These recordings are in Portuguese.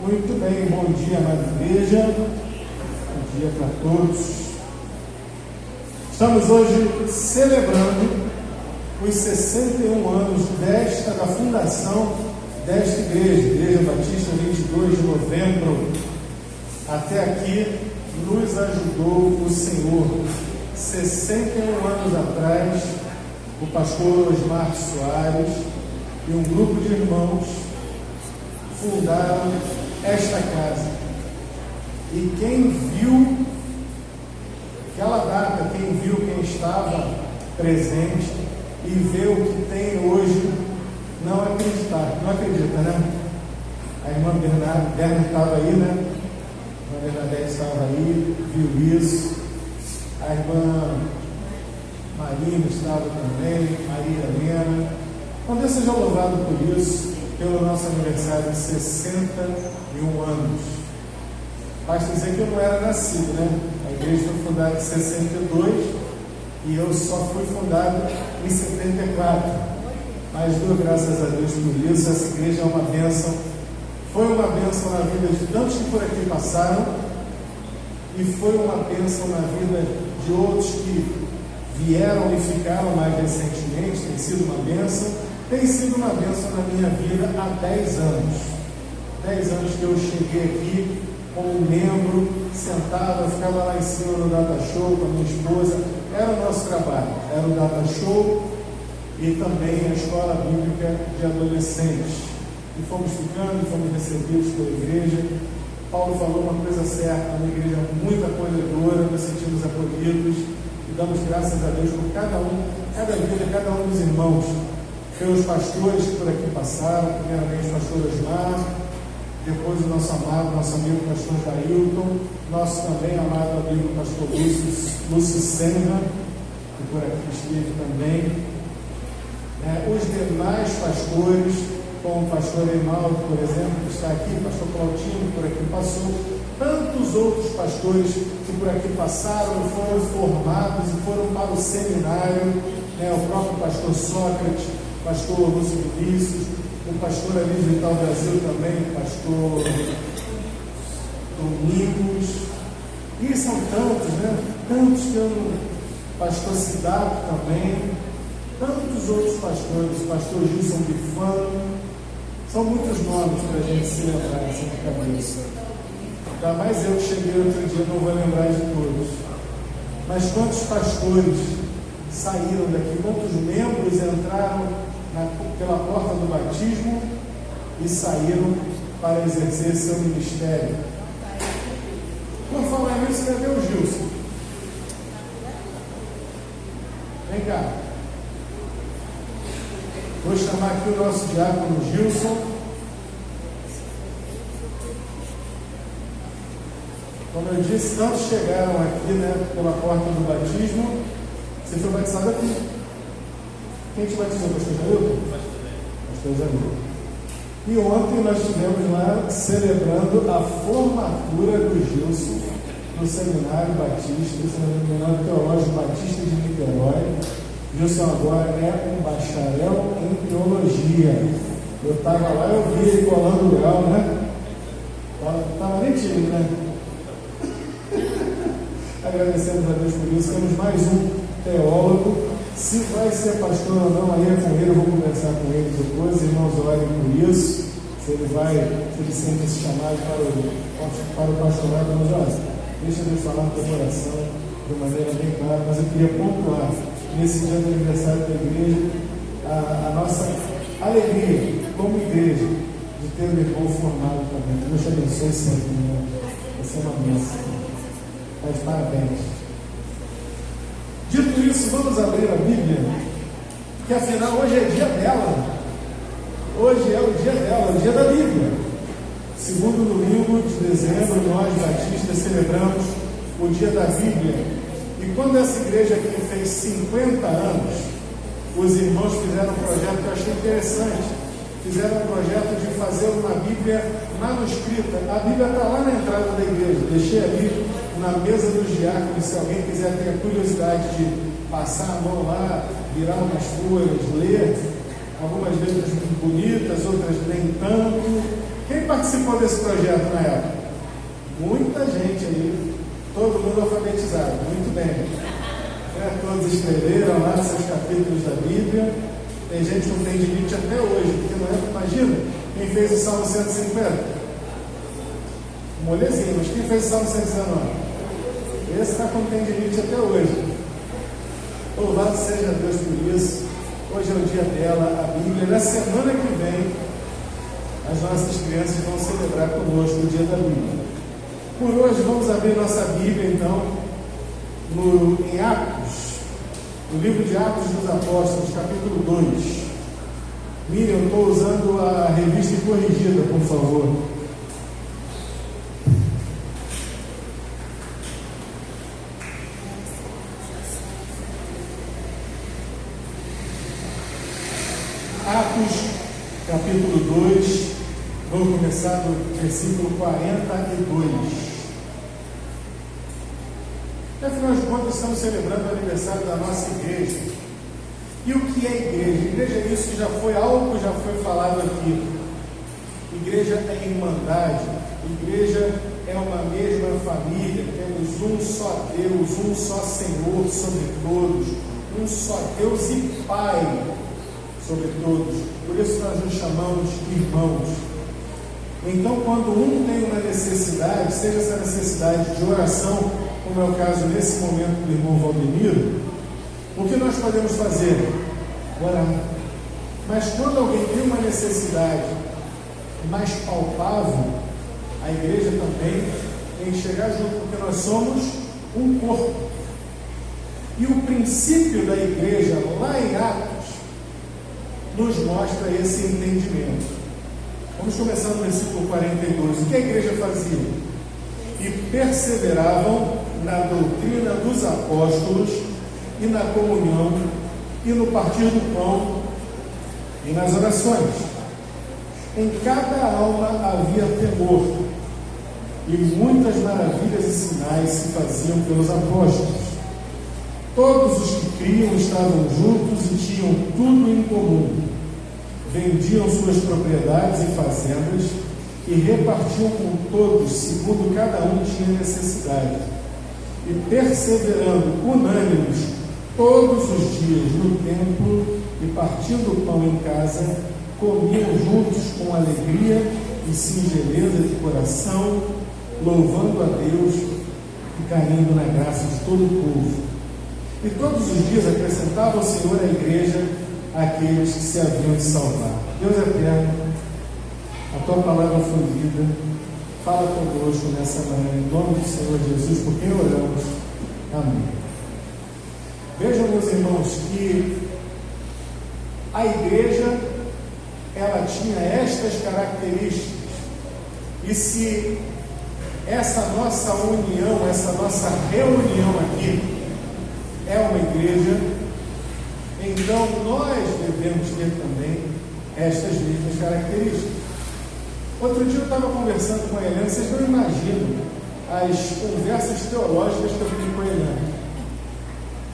Muito bem, bom dia, amada igreja, bom dia para todos. Estamos hoje celebrando os 61 anos da fundação desta igreja, Igreja Batista, 22 de novembro. Até aqui nos ajudou o Senhor. 61 anos atrás, o pastor Osmar Soares e um grupo de irmãos fundaram esta casa. E quem viu aquela data, quem viu, quem estava presente e vê o que tem hoje, não acredita, né? A irmã Bernarda estava aí, né? A irmã Bernadette estava aí, viu isso. A irmã Marina estava também, Maria Helena. Então Deus seja louvado por isso, pelo nosso aniversário de 61 anos. Basta dizer que eu não era nascido, né? A igreja foi fundada em 62 e eu só fui fundado em 74. Mas dou graças a Deus por isso. Essa igreja é uma bênção. Foi uma bênção na vida de tantos que por aqui passaram e foi uma bênção na vida de outros que vieram e ficaram mais recentemente. Tem sido uma bênção. Tem sido uma bênção na minha vida há 10 anos. 10 anos que eu cheguei aqui como membro, sentado, eu ficava lá em cima no Data Show com a minha esposa. Era o nosso trabalho, era o Data Show e também a Escola Bíblica de Adolescentes. E fomos ficando, fomos recebidos pela igreja. Paulo falou uma coisa certa, uma igreja muito acolhedora, nos sentimos acolhidos e damos graças a Deus por cada um, cada vida, cada um dos irmãos. Pelos pastores que por aqui passaram, primeiramente o pastor Osmar, depois o nosso amado, nosso amigo pastor Jailton, nosso também amado amigo pastor Lúcio Senra, que por aqui esteve também. Os demais pastores, como o pastor Emaldo, por exemplo, que está aqui, o pastor Claudinho, que por aqui passou, tantos outros pastores que por aqui passaram, foram formados e foram para o seminário, o próprio pastor Sócrates, pastor Lúcio Vinícius, o pastor ali do Vital Brasil também, o pastor Domingos, e são tantos, tantos que eu não... pastor Cidato também, tantos outros pastores, pastor Gilson Bifano, são muitos nomes para a gente se lembrar assim de cabeça. Ainda mais eu que cheguei outro dia, não vou lembrar de todos. Mas quantos pastores saíram daqui, quantos membros entraram pela porta do batismo e saíram para exercer seu ministério? Por falar nisso, cadê o Gilson? Vem cá. Vou chamar aqui o nosso diácono Gilson. Como eu disse, tantos chegaram aqui, pela porta do batismo. Você foi batizado aqui. Quem te batizou, pastor Jailton? Pastor Jailton. E ontem nós estivemos lá celebrando a formatura do Gilson no Seminário Batista, no Seminário Teológico Batista de Niterói. Gilson agora é um bacharel em teologia. Eu estava lá, eu vi ele colando o grau, Estava nem tímido, Agradecemos a Deus por isso. Temos mais um teólogo. Se vai ser pastor ou não, aí é com ele, eu vou conversar com ele depois. Os irmãos orem por isso. Se ele sente esse chamado para o pastorado, vamos orar. Deixa Deus falar no teu coração de maneira bem clara, mas eu queria pontuar nesse dia do aniversário da igreja a nossa alegria como igreja de ter um irmão formado também. Deus te abençoe sempre, irmão. Vai ser uma bênção. Mas parabéns. Dito isso, vamos abrir a Bíblia, que afinal hoje é dia dela. Hoje é o dia dela, o dia da Bíblia. Segundo domingo de dezembro, nós batistas celebramos o dia da Bíblia. E quando essa igreja aqui fez 50 anos, os irmãos fizeram um projeto que eu achei interessante. Fizeram um projeto de fazer uma Bíblia manuscrita. A Bíblia está lá na entrada da igreja. Deixei ali na mesa dos diáconos, se alguém quiser ter a curiosidade de passar a mão lá, virar umas folhas, ler. Algumas letras muito bonitas, outras nem tanto. Quem participou desse projeto na época? Muita gente aí, todo mundo alfabetizado, muito bem. Todos escreveram lá seus capítulos da Bíblia. Tem gente que não tem limite até hoje, porque não é, imagina, quem fez o Salmo 150? Molezinho, mas quem fez o Salmo 119? Esse está com tendinite até hoje. Louvado seja Deus por isso. Hoje é o dia dela, a Bíblia. Na semana que vem, as nossas crianças vão celebrar conosco o dia da Bíblia. Por hoje, vamos abrir nossa Bíblia, então, em Atos, no livro de Atos dos Apóstolos, capítulo 2. Miriam, eu estou usando a revista corrigida, por favor. Atos, capítulo 2, vou começar do versículo 42. Afinal de contas, estamos celebrando o aniversário da nossa igreja. E o que é igreja? Igreja é isso que já foi algo, já foi falado aqui. Igreja é irmandade, igreja é uma mesma família, temos um só Deus, um só Senhor sobre todos, um só Deus e Pai sobre todos. Por isso nós nos chamamos irmãos. Então, quando um tem uma necessidade, seja essa necessidade de oração, como é o caso nesse momento do irmão Valdemiro, o que nós podemos fazer? Orar. Mas quando alguém tem uma necessidade mais palpável, a igreja também tem que chegar junto, porque nós somos um corpo. E o princípio da igreja, lá em Atos, nos mostra esse entendimento. Vamos começar no versículo 42. O que a igreja fazia? E perseveravam na doutrina dos apóstolos, e na comunhão, e no partir do pão, e nas orações. Em cada alma havia temor, e muitas maravilhas e sinais se faziam pelos apóstolos. Todos os que criam estavam juntos e tinham tudo em comum. Vendiam suas propriedades e fazendas e repartiam com todos, segundo cada um tinha necessidade. E perseverando unânimes todos os dias no templo e partindo o pão em casa, comiam juntos com alegria e singeleza de coração, louvando a Deus e caindo na graça de todo o povo. E todos os dias acrescentava o Senhor à igreja aqueles que se haviam de salvar. Deus eterno, a tua palavra foi lida, fala conosco nessa manhã, em nome do Senhor Jesus, por quem oramos. Amém. Vejam, meus irmãos, que a igreja, ela tinha estas características, e se essa nossa união, essa nossa reunião aqui é uma igreja, então nós devemos ter também estas mesmas características. Outro dia eu estava conversando com a Helena, vocês não imaginam as conversas teológicas que eu tive com a Helena.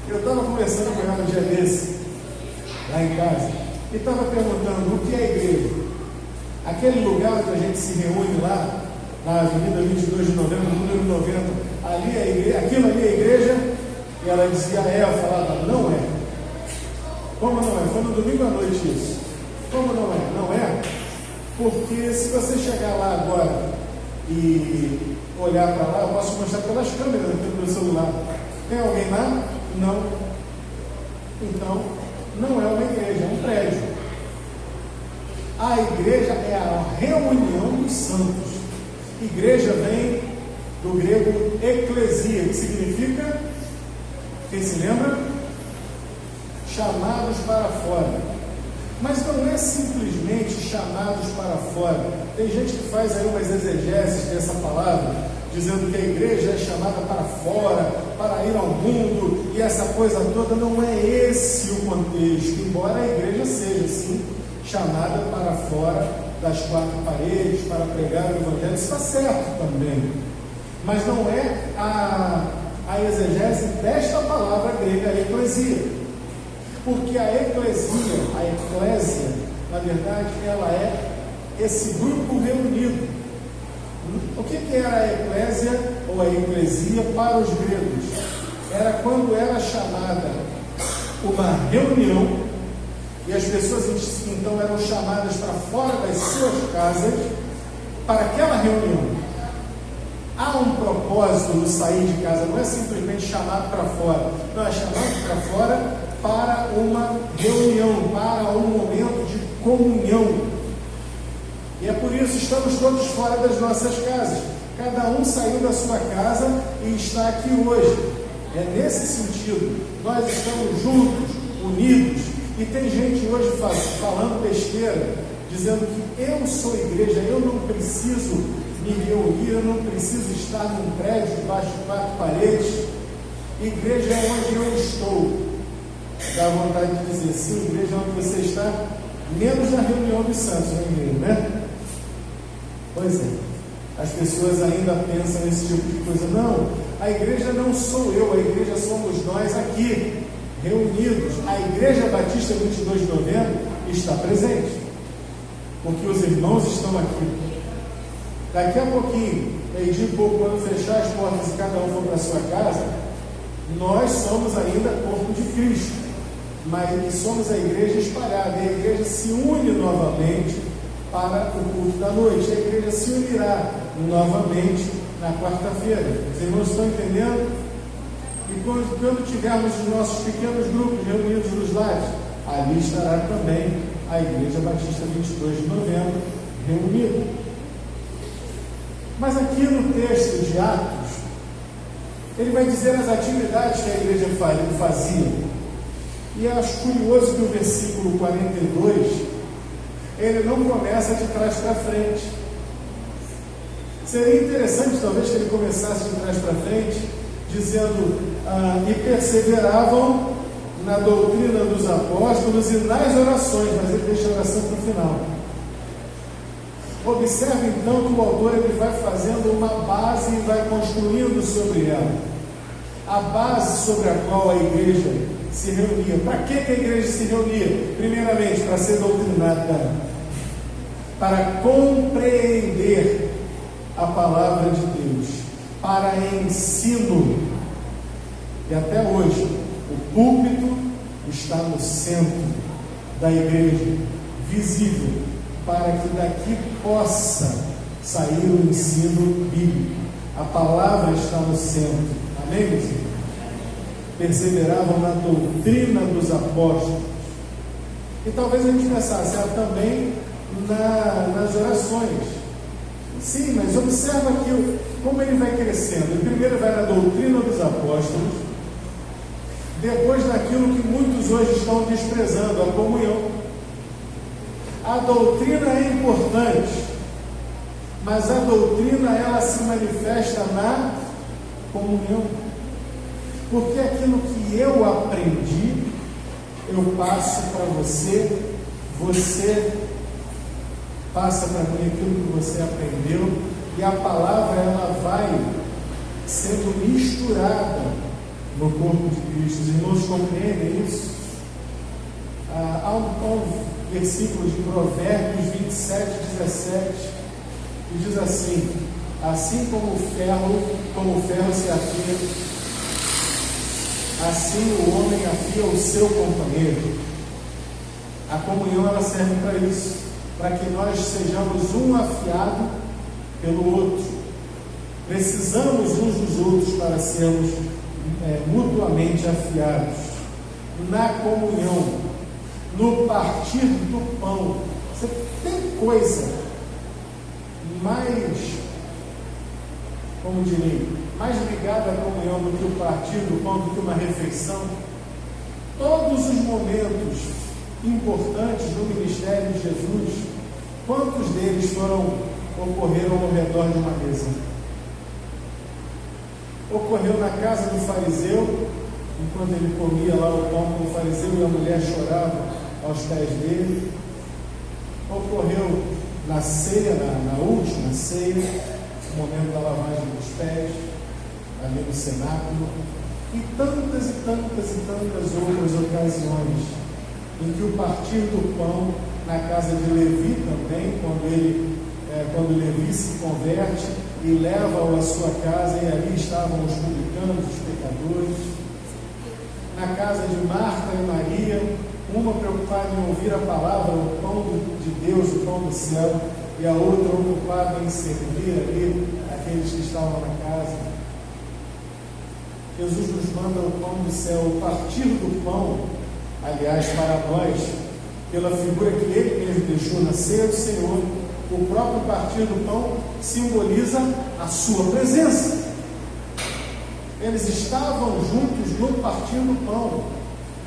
Eu estava conversando com ela no dia desse, lá em casa, e estava perguntando o que é a igreja. Aquele lugar onde a gente se reúne lá, na Avenida 22 de Novembro, número 90, ali é a igreja, aquilo ali é a igreja. E ela dizia, eu falava, não é. Como não é? Foi no domingo à noite isso. Como não é? Não é? Porque se você chegar lá agora e olhar para lá, eu posso mostrar pelas câmeras aqui no meu celular. Tem alguém lá? Não. Então, não é uma igreja, é um prédio. A igreja é a reunião dos santos. Igreja vem do grego eclesia, que significa, quem se lembra? Chamados para fora. Mas não é simplesmente chamados para fora. Tem gente que faz aí umas exegeses dessa palavra, dizendo que a igreja é chamada para fora, para ir ao mundo, e essa coisa toda. Não é esse o contexto, embora a igreja seja, sim, chamada para fora das quatro paredes, para pregar o evangelho. Isso está certo também. Mas não é a exegese desta palavra grega, eclesia. Porque a eclesia, a eclésia, na verdade, ela é esse grupo reunido. O que era a eclésia ou a eclesia para os gregos? Era quando era chamada uma reunião e as pessoas então eram chamadas para fora das suas casas para aquela reunião. Há um propósito no sair de casa, não é simplesmente chamado para fora, não, é chamado para fora para uma reunião, para um momento de comunhão. E é por isso que estamos todos fora das nossas casas. Cada um saiu da sua casa e está aqui hoje. É nesse sentido, nós estamos juntos, unidos, e tem gente hoje falando besteira, dizendo que eu sou igreja, eu não preciso me reunir, eu não preciso estar num prédio debaixo de 4 paredes. Igreja é onde eu estou. Dá vontade de dizer, sim, igreja é onde você está, menos na reunião dos santos, né? Pois é, as pessoas ainda pensam nesse tipo de coisa. Não, a igreja não sou eu, a igreja somos nós aqui, reunidos. A Igreja Batista 22 de Novembro está presente, porque os irmãos estão aqui. Daqui a pouquinho, meio-dia e pouco, quando fechar as portas e cada um for para a sua casa, nós somos ainda corpo de Cristo, mas somos a igreja espalhada, e a igreja se une novamente para o culto da noite. A igreja se unirá novamente na quarta-feira. Os irmãos estão entendendo? E quando tivermos os nossos pequenos grupos reunidos nos lares, ali estará também a Igreja Batista 22 de Novembro reunida. Mas aqui no texto de Atos, ele vai dizer as atividades que a igreja fazia. E eu acho curioso que o versículo 42, ele não começa de trás para frente. Seria interessante talvez que ele começasse de trás para frente, dizendo, e perseveravam na doutrina dos apóstolos e nas orações, mas ele deixa a oração para o final. Observe então que o autor ele vai fazendo uma base e vai construindo sobre ela. A base sobre a qual a igreja se reunia. Para que a igreja se reunia? Primeiramente, para ser doutrinada, para compreender a palavra de Deus, para ensino. E até hoje, o púlpito está no centro da igreja, visível, para que daqui possa sair o ensino bíblico. A palavra está no centro. Amém, meus irmãos? Perseveravam na doutrina dos apóstolos. E talvez a gente pensasse, também nas orações. Sim, mas observa aqui como ele vai crescendo. Ele primeiro vai na doutrina dos apóstolos, depois naquilo que muitos hoje estão desprezando, a comunhão. A doutrina é importante, mas a doutrina ela se manifesta na comunhão. Porque aquilo que eu aprendi, eu passo para você, você passa para mim aquilo que você aprendeu, e a palavra ela vai sendo misturada no corpo de Cristo. Os irmãos compreendem isso? Há um versículo de Provérbios 27, 17, que diz assim: assim como o ferro se afia, assim o homem afia o seu companheiro. A comunhão ela serve para isso, para que nós sejamos um afiado pelo outro. Precisamos uns dos outros para sermos mutuamente afiados. Na comunhão, no partir do pão. Você tem coisa mais, como direi, mais ligada à comunhão do que o partir do pão, do que uma refeição? Todos os momentos importantes do ministério de Jesus, quantos deles ocorreram ao redor de uma mesa? Ocorreu na casa do fariseu, enquanto ele comia lá o pão com o fariseu e a mulher chorava aos pés dele. Ocorreu na ceia, na última ceia, no momento da lavagem dos pés, ali no cenáculo, e tantas e tantas e tantas outras ocasiões em que o partir do pão na casa de Levi também, quando Levi se converte e leva-o à sua casa, e ali estavam os publicanos, os pecadores. Na casa de Marta e Maria, uma preocupada em ouvir a palavra, o pão de Deus, o pão do céu, e a outra ocupada em servir ali aqueles que estavam na casa. Jesus nos manda o pão do céu, o partir do pão, aliás, para nós, pela figura que Ele mesmo deixou na ceia do Senhor, o próprio partir do pão simboliza a sua presença. Eles estavam juntos no partir do pão,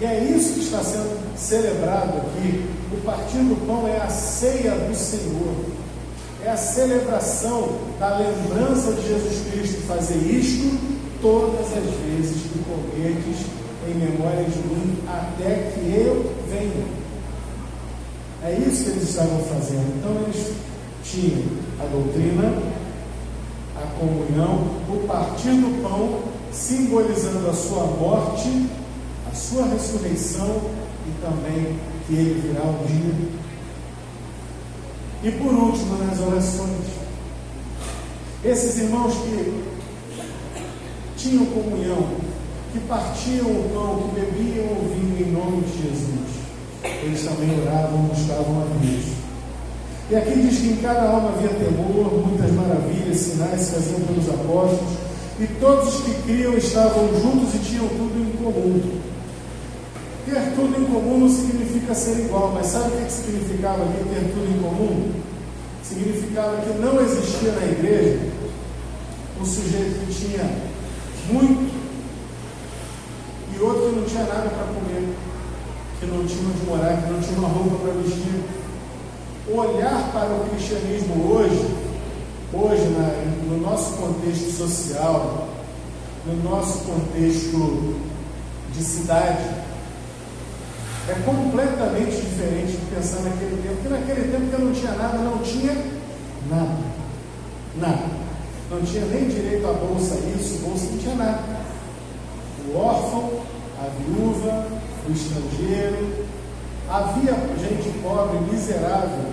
e é isso que está sendo celebrado aqui. O partir do pão é a ceia do Senhor, é a celebração da lembrança de Jesus Cristo. Fazer isto todas as vezes que comerdes em memória de mim, até que eu venha. É isso que eles estavam fazendo. Então eles tinham a doutrina, a comunhão, o partir do pão, simbolizando a sua morte, a sua ressurreição e também que ele virá um dia. E por último, nas orações, esses irmãos que tinham comunhão, que partiam o pão, que bebiam o vinho em nome de Jesus, eles também oravam, buscavam a Deus. E aqui diz que em cada alma havia temor, muitas maravilhas, sinais se faziam pelos apóstolos, e todos os que criam estavam juntos e tinham tudo em comum. Ter tudo em comum não significa ser igual, mas sabe o que significava aqui ter tudo em comum? Significava que não existia na igreja um sujeito que tinha muito e outro que não tinha nada para comer, que não tinha onde morar, que não tinha uma roupa para vestir. Olhar para o cristianismo hoje no nosso contexto social, no nosso contexto de cidade, é completamente diferente de pensar naquele tempo. Porque naquele tempo que eu não tinha nada, não tinha nada. Nada. Não tinha nem direito à bolsa, bolsa não tinha nada. O órfão, a viúva, o estrangeiro, havia gente pobre, miserável,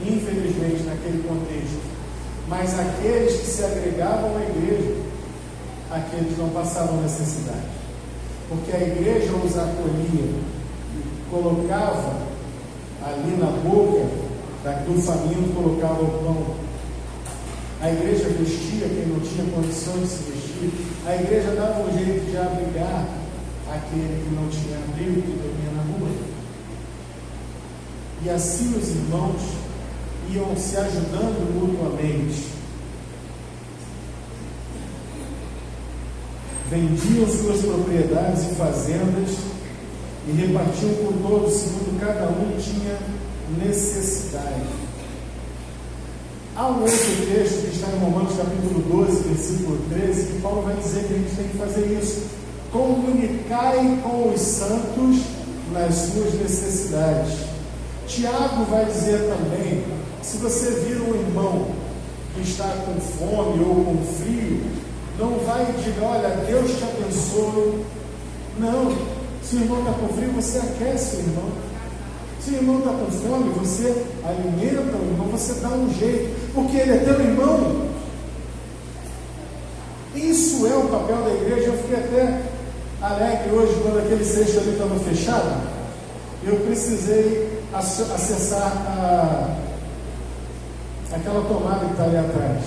infelizmente, naquele contexto. Mas aqueles que se agregavam à igreja, aqueles não passavam necessidade. Porque a igreja os acolhia, colocava ali na boca do faminto, colocava o pão. A igreja vestia quem não tinha condições de se vestir. A igreja dava um jeito de abrigar aquele que não tinha abrigo, que dormia na rua. E assim os irmãos iam se ajudando mutuamente. Vendiam suas propriedades e fazendas e repartiam por todos, segundo cada um tinha necessidade. Há um outro texto que está em Romanos capítulo 12, versículo 13, que Paulo vai dizer que a gente tem que fazer isso. Comunicai com os santos nas suas necessidades. Tiago vai dizer também, se você vir um irmão que está com fome ou com frio, não vai dizer, olha, Deus te abençoe. Não, se o irmão está com frio, você aquece o irmão. Se o irmão está com fome, você alimenta o irmão, você dá um jeito, porque ele é teu irmão. Isso é o papel da igreja. Eu fiquei até alegre hoje quando aquele cesto ali estava fechado. Eu precisei acessar aquela tomada que está ali atrás.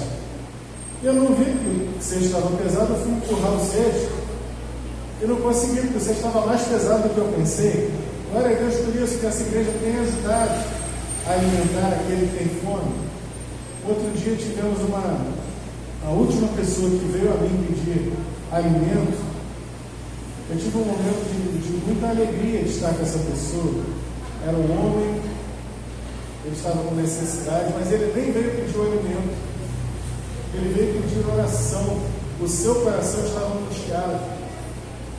Eu não vi que o cesto estava pesado, eu fui empurrar o cesto e não consegui, porque o cesto estava mais pesado do que eu pensei. Glória a Deus por isso, que essa igreja tem ajudado a alimentar aquele que tem fome. Outro dia tivemos a última pessoa que veio a mim pedir alimento. Eu tive um momento de muita alegria de estar com essa pessoa. Era um homem, ele estava com necessidade, mas ele nem veio pedir o alimento. Ele veio pedir oração. O seu coração estava angustiado.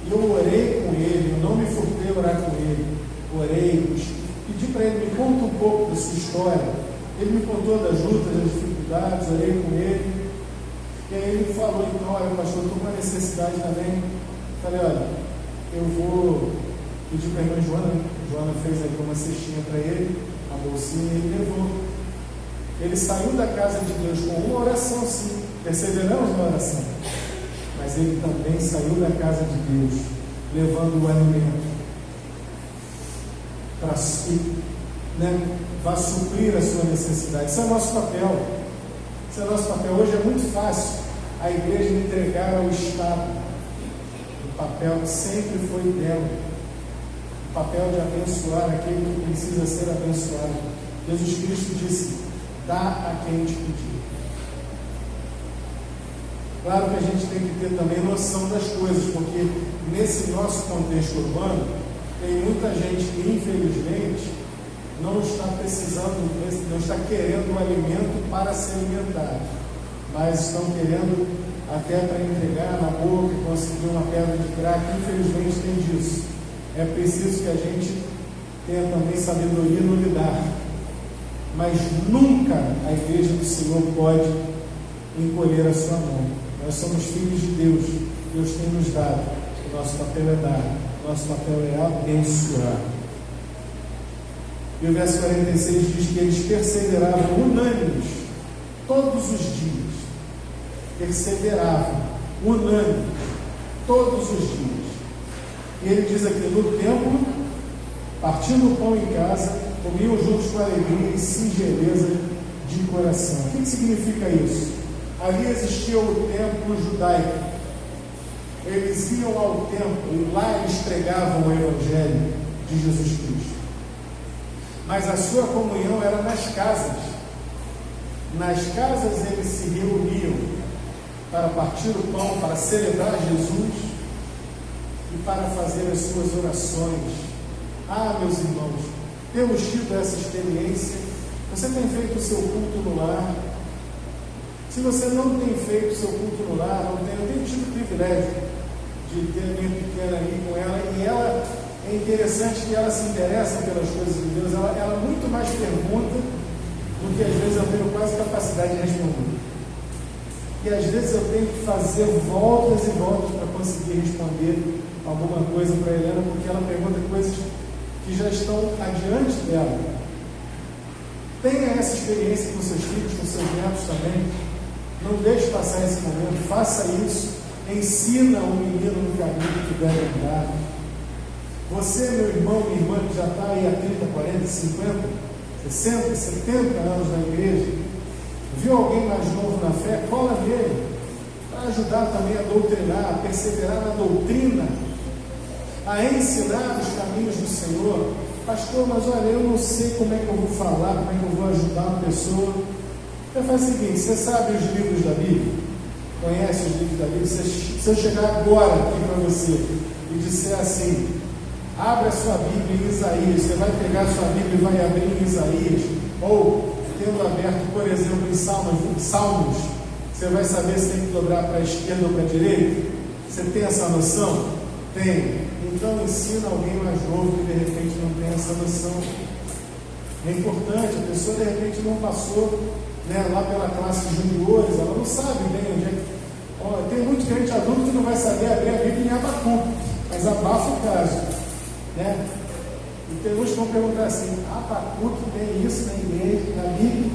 E eu orei com ele, eu não me furtei a orar com ele. Orei, pedi para ele, me conta um pouco da sua história. Ele me contou das lutas, das dificuldades, orei com ele. E aí ele falou, então, olha, pastor, estou com uma necessidade também. Falei, olha, eu vou pedir para a irmã Joana. Joana fez aqui uma cestinha para ele. a bolsinha e ele levou. Ele saiu da casa de Deus com uma oração, sim, perseveramos na oração, mas ele também saiu da casa de Deus levando o alimento para vai suprir a sua necessidade. Isso é nosso papel. Esse é nosso papel. Hoje é muito fácil a igreja entregar ao Estado. O papel sempre foi dela. O papel de abençoar aquele que precisa ser abençoado. Jesus Cristo disse: dá a quem te pedir. Claro que a gente tem que ter também noção das coisas, porque nesse nosso contexto urbano tem muita gente que infelizmente não está precisando, não está querendo um alimento para se alimentar, mas estão querendo até para entregar na boca e conseguir uma pedra de crack. Infelizmente tem disso. É preciso que a gente tenha também sabedoria no lidar, mas nunca a igreja do Senhor pode encolher a sua mão. Nós somos filhos de Deus. Deus tem nos dado. O nosso papel é dar. O nosso papel é abençoar. E o verso 46 diz que eles perseveravam unânimes todos os dias. Perseveravam unânimes todos os dias. E ele diz aqui: no templo, partindo o pão em casa, comiam juntos com alegria e singeleza de coração. O que significa isso? Ali existia o templo judaico. Eles iam ao templo e lá eles pregavam o Evangelho de Jesus Cristo. Mas a sua comunhão era nas casas. Nas casas eles se reuniam para partir o pão, para celebrar Jesus e para fazer as suas orações. Ah, meus irmãos, temos tido essa experiência. Você tem feito o seu culto no lar? Se você não tem feito o seu culto no lar, eu tenho tido o privilégio de ter a minha pequena ali com ela, e ela, é interessante que ela se interessa pelas coisas de Deus. Ela muito mais pergunta do que às vezes eu tenho quase capacidade de responder. E às vezes eu tenho que fazer voltas e voltas para conseguir responder alguma coisa para a Helena, porque ela pergunta coisas que já estão adiante dela. Tenha essa experiência com seus filhos, com seus netos também. Não deixe passar esse momento, faça isso. Ensina o menino no caminho que deve andar. Você, meu irmão, minha irmã, que já está aí há 30, 40, 50, 60, 70 anos na igreja, viu alguém mais novo na fé, cola nele, para ajudar também a doutrinar, a perseverar na doutrina, a ensinar os caminhos do Senhor. Pastor, mas olha, eu não sei como é que eu vou falar, como é que eu vou ajudar uma pessoa. Eu faço o seguinte: você sabe os livros da Bíblia? Conhece os livros da Bíblia? Se eu chegar agora aqui para você e disser assim: abre a sua Bíblia em Isaías, você vai pegar a sua Bíblia e vai abrir em Isaías, ou tendo aberto, por exemplo, em Salmos, você vai saber se tem que dobrar para a esquerda ou para a direita? Você tem essa noção? Tem. Então ensina alguém mais novo que de repente não tem essa noção. É importante. A pessoa de repente não passou, lá pela classe juniores, ela não sabe bem onde é que... tem muito crente adulto que não vai saber abrir a Bíblia em Abacuque, mas abafa o caso, e tem uns que vão perguntar assim: Abacuque tem isso na igreja, na Bíblia?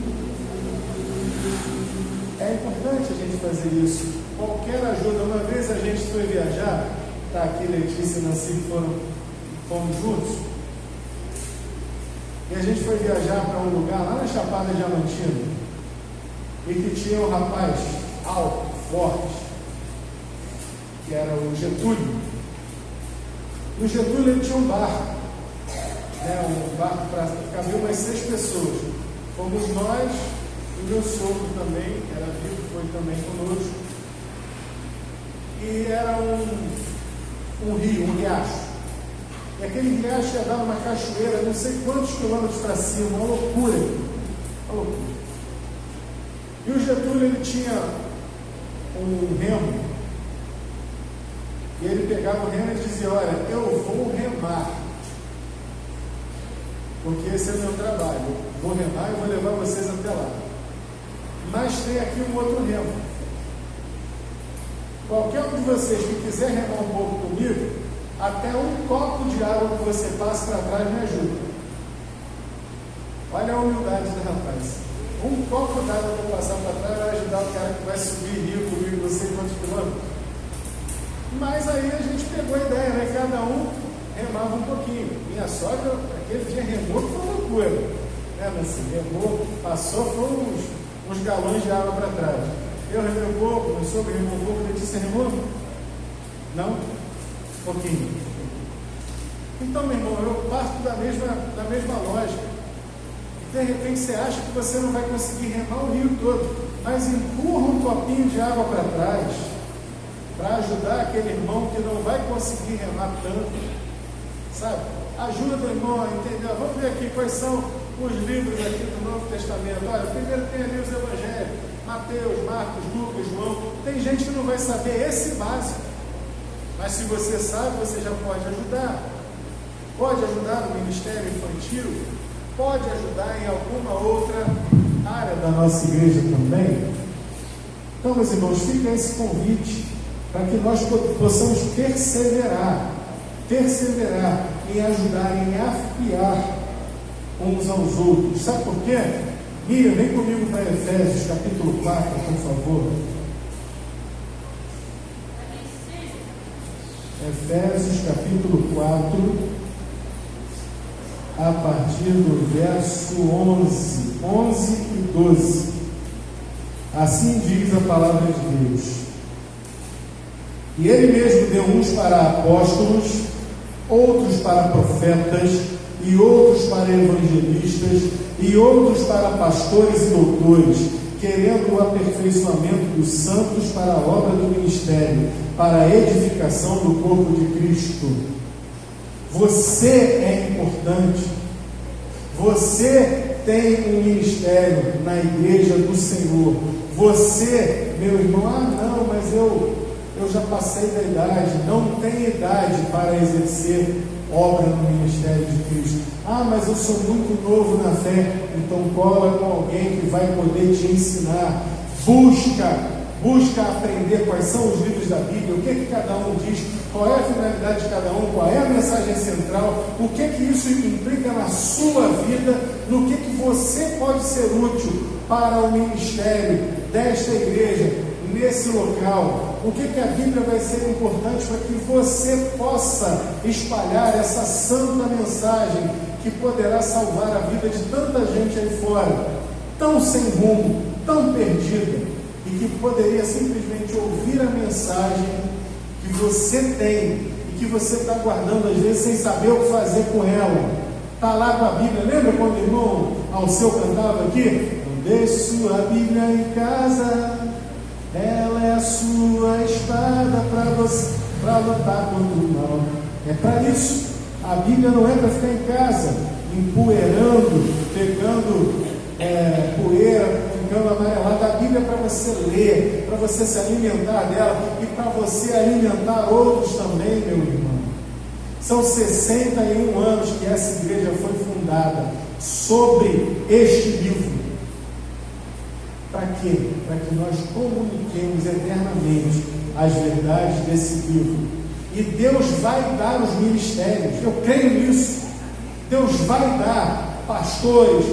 É importante a gente fazer isso. Qualquer ajuda. Uma vez a gente foi viajar, está aqui Letícia e Nancy, fomos juntos, e a gente foi viajar para um lugar lá na Chapada Diamantina, e que tinha um rapaz alto, forte, que era o Getúlio. E o Getúlio, ele tinha um barco, um barco para caber umas 6 pessoas. Fomos nós e meu sogro também, que era vivo, foi também conosco. E era um rio, um riacho. E aquele riacho ia dar uma cachoeira, não sei quantos quilômetros para cima, uma loucura. Uma loucura. E o Getúlio, ele tinha um remo, e ele pegava o remo e dizia: olha, eu vou remar, porque esse é o meu trabalho, eu vou remar e vou levar vocês até lá, mas tem aqui um outro remo, qualquer um de vocês que quiser remar um pouco comigo, até um copo de água que você passe para trás me ajuda. Olha a humildade do rapaz. Um copo d'água eu vou passar para trás, vai ajudar o cara que vai subir rio comigo, não sei quantos quilômetros. Mas aí a gente pegou a ideia, né? Cada um remava um pouquinho. Minha sogra, aquele dia remou, foi uma loucura. Né, assim, remou, passou, foram uns galões de água para trás. Eu remei um pouco, meu sogro remou um pouco, Letícia remou? Não? Um pouquinho. Então, meu irmão, eu parto da mesma lógica. De repente você acha que você não vai conseguir remar o rio todo, mas empurra um copinho de água para trás, para ajudar aquele irmão que não vai conseguir remar tanto, sabe? Ajuda o irmão a entender. Vamos ver aqui quais são os livros aqui do Novo Testamento. Olha, primeiro tem ali os Evangelhos, Mateus, Marcos, Lucas, João. Tem gente que não vai saber esse básico, mas se você sabe, você já pode ajudar. Pode ajudar no ministério infantil, pode ajudar em alguma outra área da nossa igreja também. Então, meus irmãos, fica esse convite para que nós possamos perseverar em ajudar, em afiar uns aos outros. Sabe por quê? Miriam, vem comigo para Efésios capítulo 4, por favor. Efésios capítulo 4, a partir do verso 11 e 12. Assim diz a palavra de Deus: e ele mesmo deu uns para apóstolos, outros para profetas, e outros para evangelistas, e outros para pastores e doutores, querendo o aperfeiçoamento dos santos para a obra do ministério, para a edificação do corpo de Cristo. Você é importante. Você tem um ministério na igreja do Senhor. Você, meu irmão, não, mas eu já passei da idade, não tenho idade para exercer obra no ministério de Cristo. Mas eu sou muito novo na fé. Então cola com alguém que vai poder te ensinar. Busca aprender quais são os livros da Bíblia, o que cada um diz, qual é a finalidade de cada um, qual é a mensagem central, o que isso implica na sua vida, no que você pode ser útil para o ministério desta igreja, nesse local, o que a Bíblia vai ser importante para que você possa espalhar essa santa mensagem que poderá salvar a vida de tanta gente aí fora, tão sem rumo, tão perdida, e que poderia simplesmente ouvir a mensagem que você tem e que você está guardando às vezes sem saber o que fazer com ela. Está lá com a Bíblia. Lembra quando o irmão Alceu cantava aqui? Não deixe sua Bíblia em casa, ela é a sua espada para lutar contra o mal. É para isso. A Bíblia não é para ficar em casa empoeirando, pegando poeira, ficando amarelada. A Bíblia é para você ler, para você se alimentar dela e para você alimentar outros também, meu irmão. São 61 anos que essa igreja foi fundada sobre este livro. Para quê? Para que nós comuniquemos eternamente as verdades desse livro. E Deus vai dar os ministérios, eu creio nisso. Deus vai dar pastores,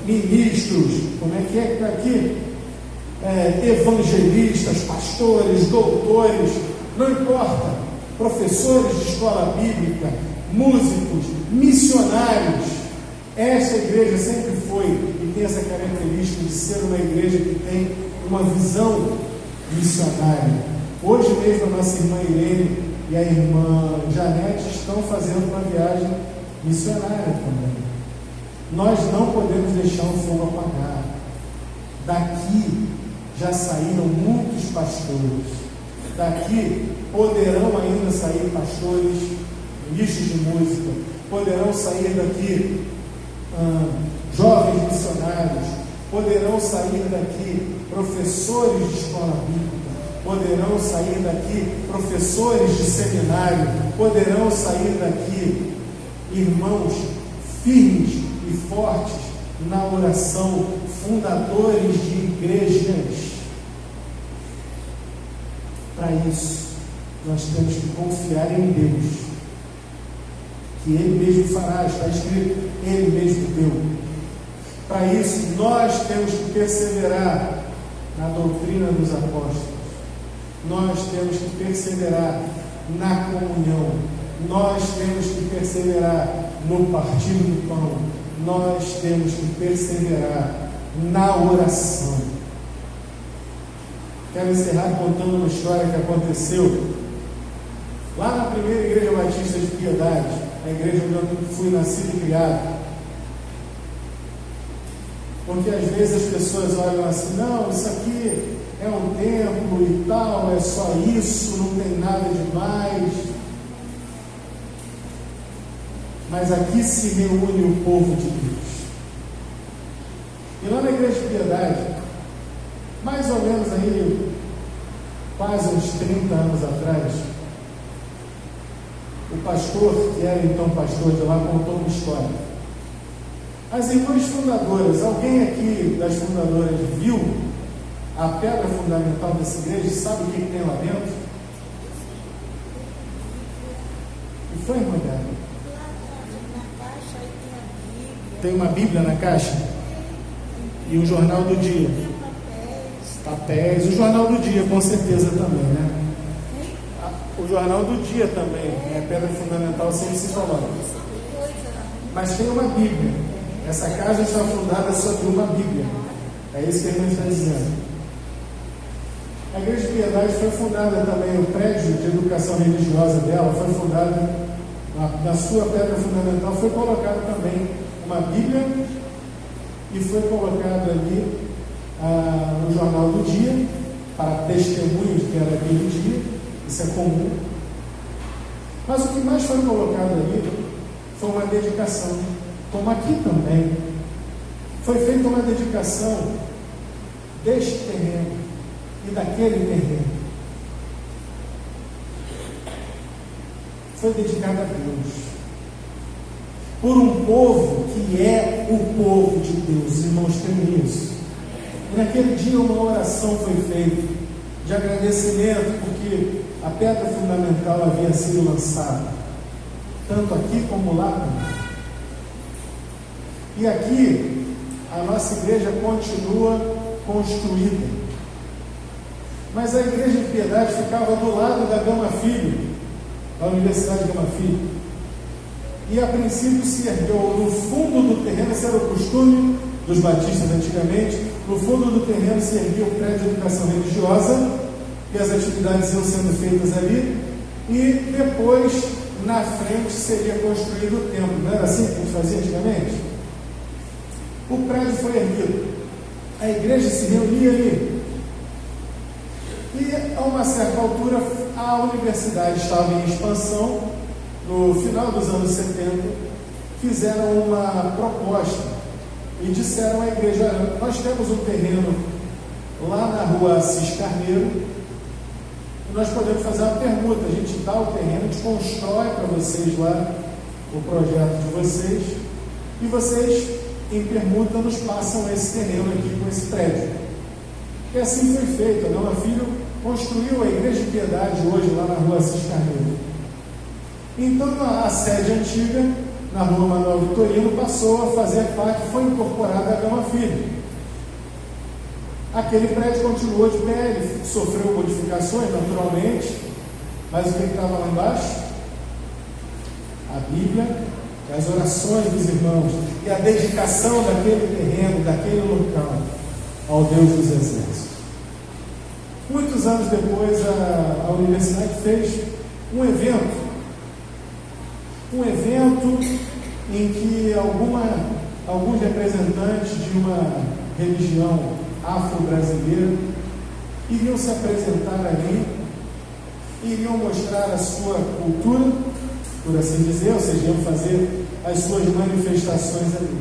ministros, como é que está aqui? Evangelistas, pastores, doutores, não importa, professores de escola bíblica, músicos, missionários. Esta igreja sempre foi e tem essa característica de ser uma igreja que tem uma visão missionária. Hoje mesmo a nossa irmã Irene e a irmã Janete estão fazendo uma viagem missionária também. Nós não podemos deixar o fogo apagar. Daqui já saíram muitos pastores. Daqui poderão ainda sair pastores, ministros de música. Poderão sair daqui jovens missionários. Poderão sair daqui professores de escola bíblica. Poderão sair daqui professores de seminário. Poderão sair daqui irmãos firmes e fortes na oração, fundadores de igrejas. Para isso, nós temos que confiar em Deus, que Ele mesmo fará. Está escrito, Ele mesmo deu. Para isso, nós temos que perseverar na doutrina dos apóstolos, nós temos que perseverar na comunhão, nós temos que perseverar no partir do pão, nós temos que perseverar na oração. Quero encerrar contando uma história que aconteceu lá na primeira igreja batista de Piedade, a igreja onde eu fui nascido e criado. Porque às vezes as pessoas olham assim, não, isso aqui é um templo e tal, é só isso, não tem nada demais. Mas aqui se reúne o povo de Deus. E lá na igreja de Piedade, mais ou menos aí, quase uns 30 anos atrás, o pastor, que era então pastor de lá, contou uma história. As irmãs fundadoras, alguém aqui das fundadoras viu a pedra fundamental dessa igreja? Sabe o que tem lá dentro? O que foi, irmã Débora? Na caixa aí tem a Bíblia. Tem uma Bíblia na caixa? E o jornal do dia? Tem Papéis. O jornal do dia, com certeza também, né? O jornal do dia também, a pedra fundamental sempre se falou. Mas tem uma Bíblia. Essa casa está fundada sobre uma Bíblia. É isso que a irmã está dizendo. A Igreja de Piedade foi fundada também, o prédio de educação religiosa dela foi fundada, na sua pedra fundamental foi colocada também uma Bíblia e foi colocado ali no jornal do dia, para testemunho de que era aquele dia, isso é comum. Mas o que mais foi colocado ali foi uma dedicação, como aqui também. Foi feita uma dedicação deste terreno e daquele terreno. Foi dedicada a Deus, por um povo que é o povo de Deus. Irmãos, tem isso. E naquele dia uma oração foi feita de agradecimento, porque a pedra fundamental havia sido lançada, tanto aqui como lá também. E aqui a nossa igreja continua construída, mas a igreja de Piedade ficava do lado da Gama Filho, da Universidade Gama Filho, e a princípio se ergueu no fundo do terreno. Esse era o costume dos batistas antigamente. No fundo do terreno se erguia o prédio de educação religiosa, e as atividades iam sendo feitas ali, e depois na frente seria construído o templo. Não era assim que a gente fazia antigamente? O prédio foi erguido, a igreja se reunia ali, e a uma certa altura a universidade estava em expansão. No final dos anos 70 fizeram uma proposta e disseram à igreja: nós temos um terreno lá na rua Assis Carneiro, e nós podemos fazer uma permuta, a gente dá o terreno, a gente constrói para vocês lá o projeto de vocês, e vocês em permuta nos passam esse terreno aqui com esse prédio. E assim foi feito. A Gama Filho construiu a Igreja de Piedade hoje lá na rua Assis Carneiro. Então a sede antiga, na rua Manuel Vitorino, passou a fazer parte, foi incorporada à Gama Filho. Aquele prédio continuou de pé, ele sofreu modificações naturalmente, mas o que estava lá embaixo? A Bíblia, as orações dos irmãos e a dedicação daquele terreno, daquele local ao Deus dos exércitos. Muitos anos depois a universidade fez um evento em que alguns representantes de uma religião afro-brasileira iriam se apresentar ali, iriam mostrar a sua cultura, por assim dizer, ou seja, iam fazer as suas manifestações ali.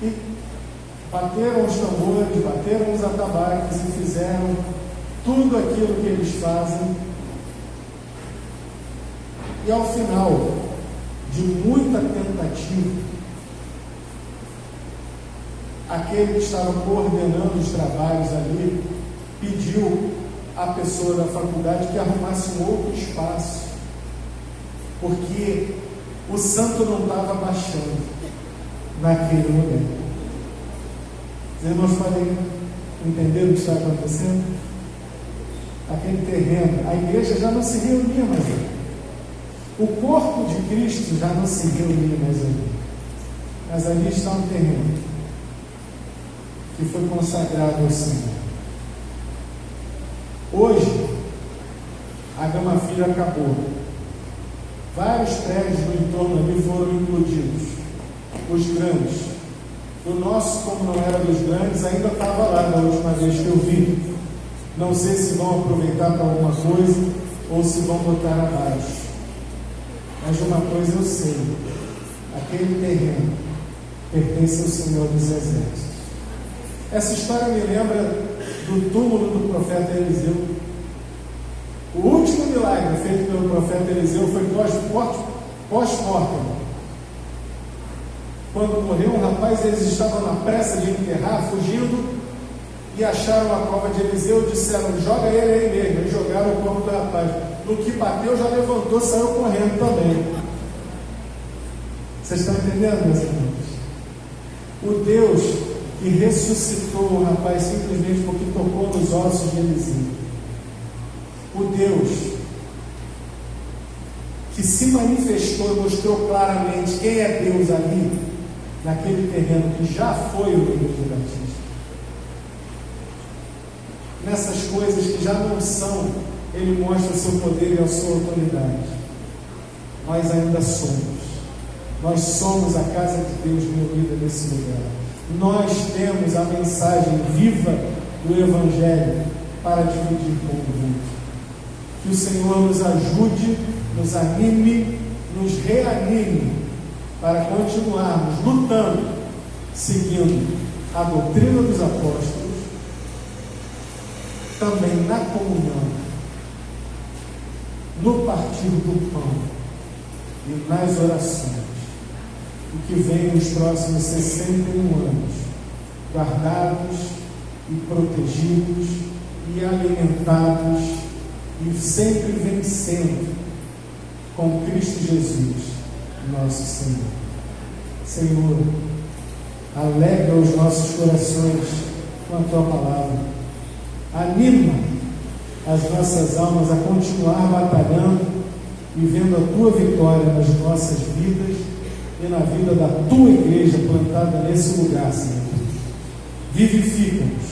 E bateram os tambores, bateram os atabaques e fizeram tudo aquilo que eles fazem. E ao final de muita tentativa, aquele que estava coordenando os trabalhos ali pediu à pessoa da faculdade que arrumasse um outro espaço, porque O santo não estava baixando naquele lugar. Os irmãos podem entender o que está acontecendo? Aquele terreno, a igreja já não se reunia mais ali. O corpo de Cristo já não se reunia mais ali. Mas ali está um terreno que foi consagrado ao Senhor. Hoje, a Gama Filho acabou. Vários prédios no entorno ali foram implodidos. Os grandes. O nosso, como não era dos grandes, ainda estava lá da última vez que eu vi. Não sei se vão aproveitar para alguma coisa ou se vão botar abaixo. Mas uma coisa eu sei: aquele terreno pertence ao Senhor dos Exércitos. Essa história me lembra do túmulo do profeta Eliseu. O último milagre feito pelo profeta Eliseu foi pós-mortem. Quando morreu um rapaz, eles estavam na pressa de enterrar, fugindo, e acharam a cova de Eliseu e disseram: joga ele aí mesmo. E jogaram o corpo do rapaz. No que bateu, já levantou, saiu correndo também. Vocês estão entendendo, meus irmãos? O Deus que ressuscitou o rapaz simplesmente porque tocou nos ossos de Eliseu. O Deus que se manifestou e mostrou claramente quem é Deus ali, naquele terreno que já foi o Rio de Batista. Nessas coisas que já não são, Ele mostra o seu poder e a sua autoridade. Nós ainda somos. Nós somos a casa de Deus reunida nesse lugar. Nós temos a mensagem viva do Evangelho para dividir com o mundo. Que o Senhor nos ajude, nos anime, nos reanime para continuarmos lutando, seguindo a doutrina dos apóstolos, também na comunhão, no partir do pão e nas orações. O que vem nos próximos 61 anos, guardados e protegidos e alimentados e sempre vencendo com Cristo Jesus, nosso Senhor. Senhor, alegra os nossos corações com a Tua palavra. Anima as nossas almas a continuar batalhando e vendo a Tua vitória nas nossas vidas e na vida da Tua igreja plantada nesse lugar, Senhor. Vivifica-nos,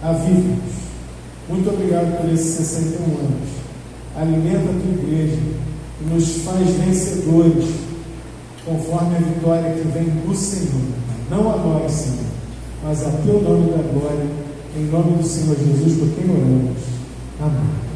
aviva-nos. Muito obrigado por esses 61 anos. Alimenta a Tua igreja e nos faz vencedores, conforme a vitória que vem do Senhor. Não a nós, Senhor, mas a Teu nome da glória, em nome do Senhor Jesus, por quem oramos. Amém.